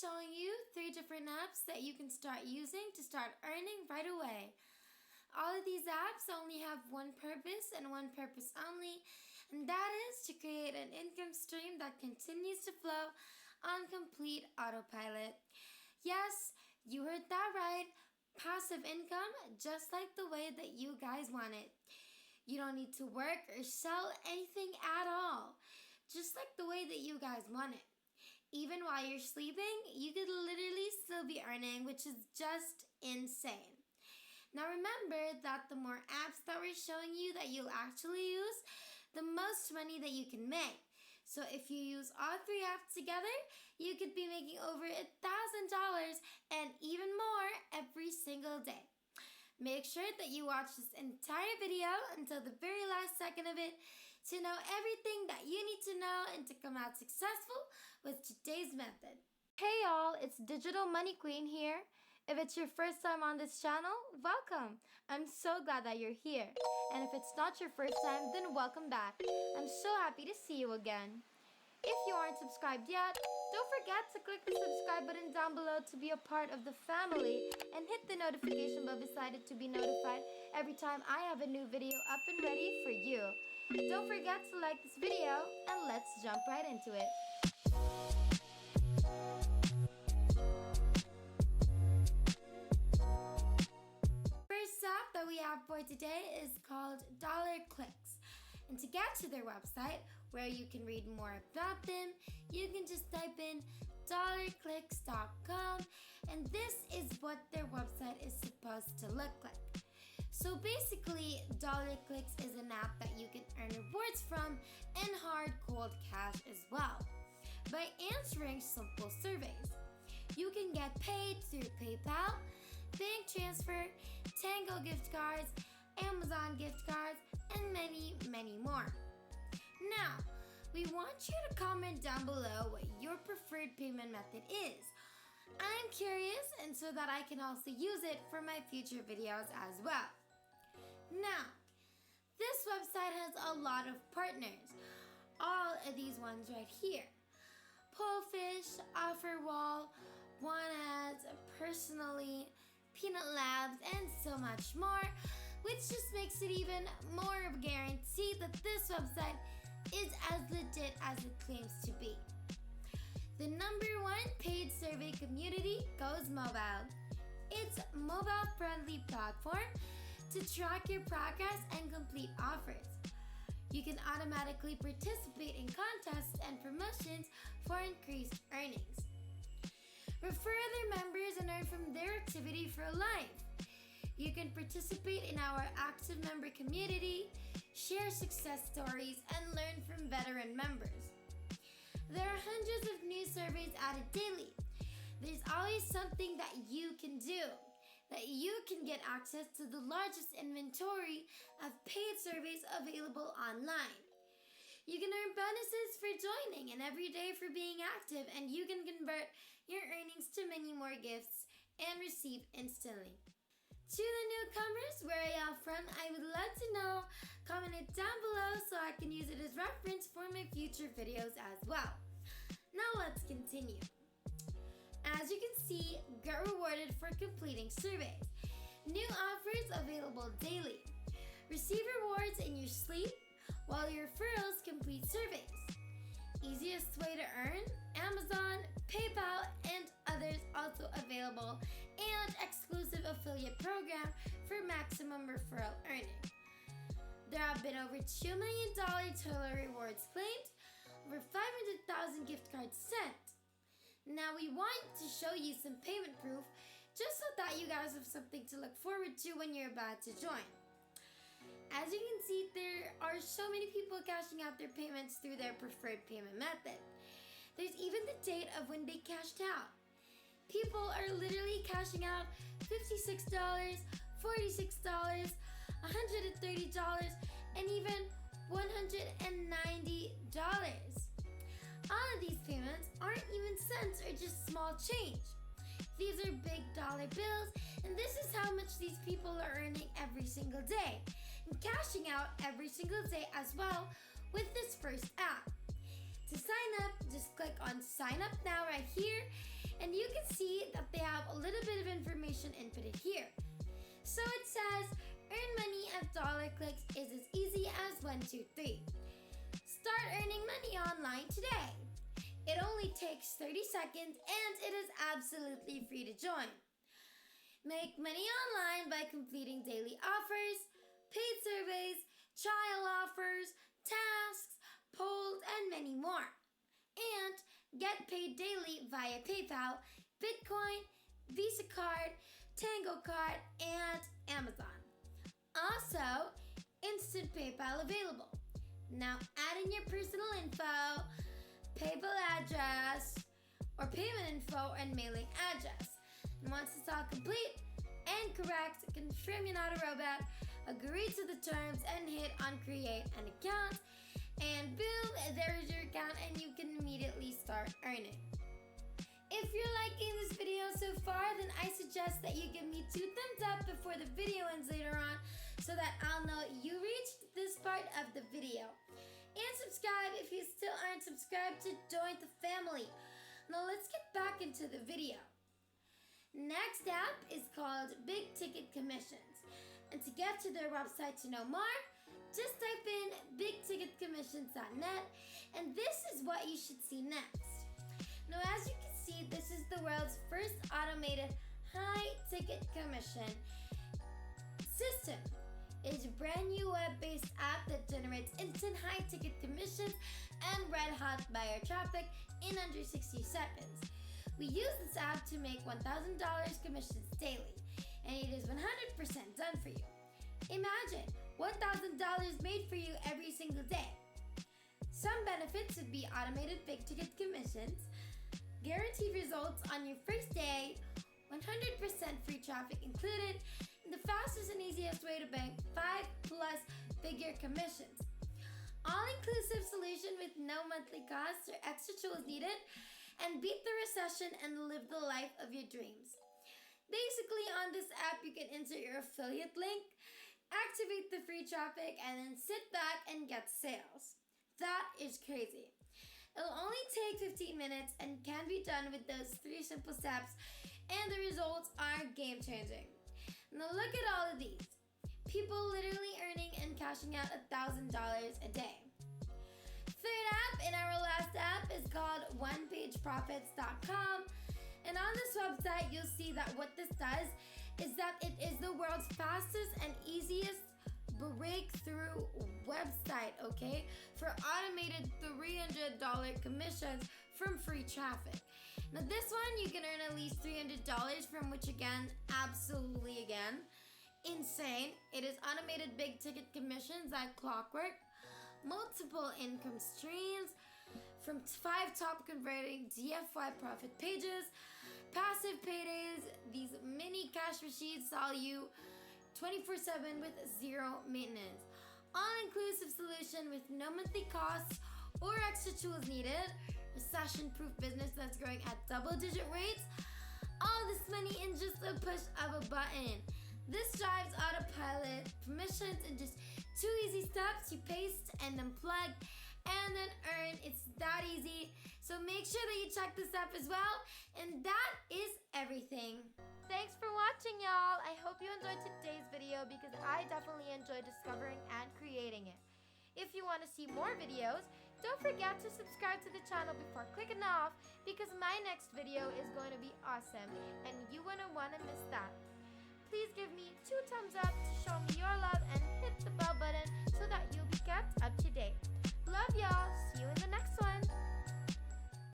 showing you 3 different apps that you can start using to start earning right away. All of these apps only have one purpose and one purpose only, and that is to create an income stream that continues to flow on complete autopilot. Yes, you heard that right. Passive income, just like the way that you guys want it. You don't need to work or sell anything at all, just like the way that you guys want it. Even while you're sleeping, you could literally still be earning, which is just insane. Now remember that the more apps that we're showing you that you'll actually use, the most money that you can make. So if you use all 3 apps together, you could be making over $1,000 and even more every single day. Make sure that you watch this entire video until the very last second of it to know everything that you need to know and to come out successful with today's method. Hey y'all, it's Digital Money Queen here. If it's your first time on this channel, welcome. I'm so glad that you're here. And if it's not your first time, then welcome back. I'm so happy to see you again. If you aren't subscribed yet, don't forget to click the subscribe button down below to be a part of the family and hit the notification bell beside it to be notified every time I have a new video up and ready for you. Don't forget to like this video and let's jump right into it. First app that we have for today is called DollarClicks. And to get to their website, where you can read more about them, you can just type in DollarClicks.com, and this is what their website is supposed to look like. So basically, DollarClicks is an app that you can earn rewards from and hard cold cash as well by answering simple surveys. You can get paid through PayPal, bank transfer, Tango gift cards, Amazon gift cards, and many, many more. Now, we want you to comment down below what your preferred payment method is. I'm curious, and so that I can also use it for my future videos as well. Now, this website has a lot of partners. All of these ones right here. Pullfish, Offerwall, OneAds, Personally, Peanut Labs, and so much more, which just makes it even more of a guarantee that this website is as legit as it claims to be. The #1 paid survey community goes mobile. It's a mobile-friendly platform to track your progress and complete offers. You can automatically participate in contests and promotions for increased earnings. Refer other members and earn from their activity for life. You can participate in our active member community, share success stories, and learn from veteran members. There are hundreds of new surveys added daily. There's always something that you can do, that you can get access to the largest inventory of paid surveys available online. You can earn bonuses for joining and every day for being active, and you can convert your earnings to many more gifts and receive instantly. To the newcomers, where are y'all from? I would love to know. Comment it down below so I can use it as reference for my future videos as well. Now let's continue. As you can see, get rewarded for completing surveys. New offers available daily. Receive rewards in your sleep while your referrals complete surveys. Easiest way to earn? Amazon, PayPal, and others also available, and exclusive affiliate program for maximum referral earning. There have been over $2 million total rewards claimed, over 500,000 gift cards sent. Now we want to show you some payment proof just so that you guys have something to look forward to when you're about to join. As you can see, there are so many people cashing out their payments through their preferred payment method. There's even the date of when they cashed out. People are literally cashing out $56, $46, $130, and even $190. All of these payments aren't even cents or just small change. These are big dollar bills, and this is how much these people are earning every single day, and cashing out every single day as well with this first app. To sign up, just click on sign up now right here, And you can see that they have a little bit of information inputted here. So it says, earn money at DollarClicks is as easy as 1, 2, 3. Start earning money online today. It only takes 30 seconds and it is absolutely free to join. Make money online by completing daily offers, paid surveys, trial offers, tasks, polls, and many more. And get paid daily via PayPal, Bitcoin, Visa card, Tango card, and Amazon. Also, instant PayPal available. Now add in your personal info, PayPal address, or payment info and mailing address. And once it's all complete and correct, confirm you're not a robot, agree to the terms, and hit on create an account. And boom, there's your account and you can immediately start earning. If you're liking this video so far, then I suggest that you give me 2 thumbs up before the video ends later on so that I'll know you reached this part of the video. And subscribe if you still aren't subscribed to join the family. Now let's get back into the video. Next app is called Big Ticket Commissions. And to get to their website to know more, just type in bigticketcommissions.net and this is what you should see next. Now as you can see, this is the world's first automated high-ticket commission system. It is a brand new web-based app that generates instant high-ticket commissions and red-hot buyer traffic in under 60 seconds. We use this app to make $1,000 commissions daily, and it is 100% done for you. Imagine $1,000 made for you every single day. Some benefits would be automated big-ticket commissions, guaranteed results on your first day, 100% free traffic included, and the fastest and easiest way to bank 5+ figure commissions. All-inclusive solution with no monthly costs or extra tools needed, and beat the recession and live the life of your dreams. Basically, on this app, you can insert your affiliate link, activate the free traffic, and then sit back and get sales. That is crazy. It'll only take 15 minutes and can be done with those 3 simple steps, and the results are game-changing. Now look at all of these. People literally earning and cashing out $1,000 a day. Third app in our last app is called OnePageProfits.com. And on this website, you'll see that what this does is that it is the world's fastest and easiest breakthrough website, okay, for automated $300 commissions from free traffic. Now this one, you can earn at least $300 from, which again, absolutely again, insane. It is automated big ticket commissions like clockwork, multiple income streams from 5 top converting DFY profit pages, passive paydays, these mini cash machines all you 24/7 with 0 maintenance. All-inclusive solution with no monthly costs or extra tools needed. Recession-proof business that's growing at double-digit rates. All this money in just a push of a button. This drives autopilot permissions in just 2 easy steps. You paste and then plug and then earn. It's that easy. So make sure that you check this up as well. And that is everything. Thanks for watching, y'all. I hope you enjoyed today's video because I definitely enjoyed discovering and creating it. If you want to see more videos, don't forget to subscribe to the channel before clicking off because my next video is going to be awesome and you wouldn't want to miss that. Please give me 2 thumbs up to show me your love and hit the bell button